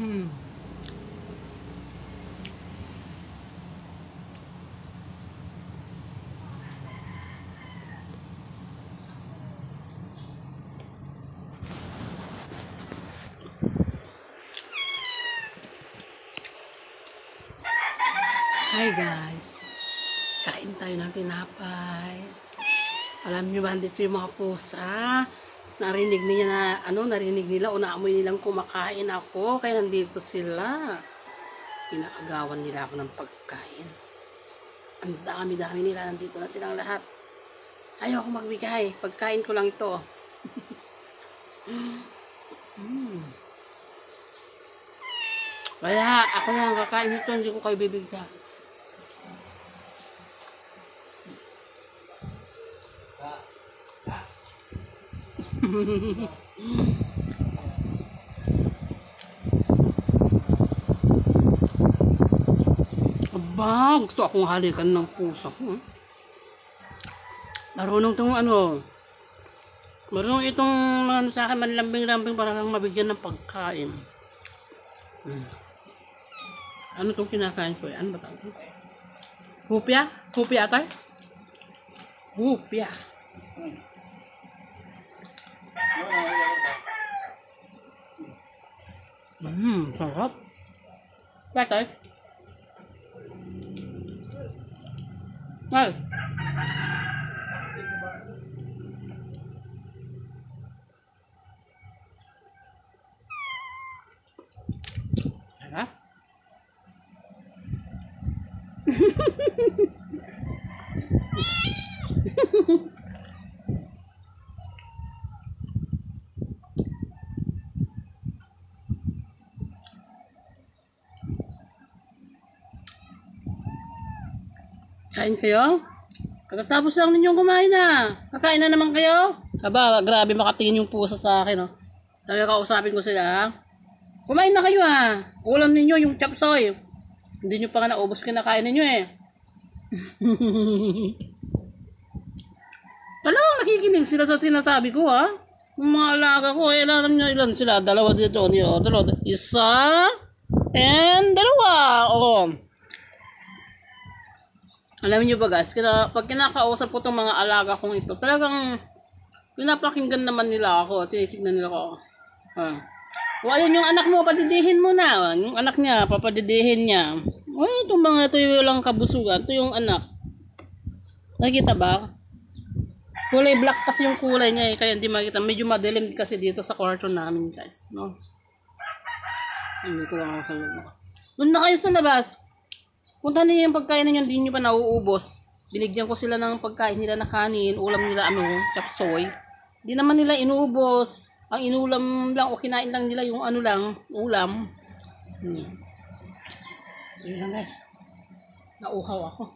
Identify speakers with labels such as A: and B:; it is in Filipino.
A: Hmm. Hi guys, kain tayo ng tinapay. Alam niyo ba, dito yung mga pusa. Narinig nila o naamoy nilang kumakain ako, kaya nandito sila. Pinakagawan nila ako ng pagkain. Ang dami-dami nila, nandito na silang lahat. Ayoko magbigay, pagkain ko lang ito. Kaya ako lang kakain ito, hindi ko kayo bibigyan. Aba, gusto akong halikan ng pusa ko. Marunong itong sa akin manlambing-lambing para lang mabigyan ng pagkain. Ano itong kinakain ko? Ano ba tawag? Hupya? Hupya atay? Hupya. Sarap. Atay? Ay. Sarap. Kain kayo? Katatapos lang ninyong kumain na. Kakain na naman kayo? Aba, grabe makatingin yung pusa sa akin, oh. Sabi ko, kausapin ko sila. Kumain na kayo, ah. Ulam ninyo yung chapsoy. Hindi nyo pa nga naubos kinakain ninyo, eh. Talagang nakikinig sila sa sinasabi ko, ha. Yung mga alaga ko, alam nyo ilan sila. Dalawa dito, dalawa. Isa and dalawa. Oh. Alam niyo ba guys, pag kinakausap ko itong mga alaga kong ito, talagang pinapakinggan naman nila ako, tinitignan nila ako. O ayun yung anak mo, padidihin mo na. Yung anak niya, papadidihin niya. O itong mga ito yung lang kabusugan, ito yung anak. Nakikita ba? Kulay black kasi yung kulay niya, kaya hindi makita. Medyo madilim kasi dito sa kwarto namin guys. No? Dito lang ako sa loob. Doon na kayo sa labas. Punta niyo yung pagkain ninyo, hindi nyo pa nauubos. Binigyan ko sila ng pagkain nila na kanin, ulam nila chapsoy. Hindi naman nila inuubos. Ang inulam lang o kinain lang nila yung ulam. So yun lang guys. Nauhaw ako.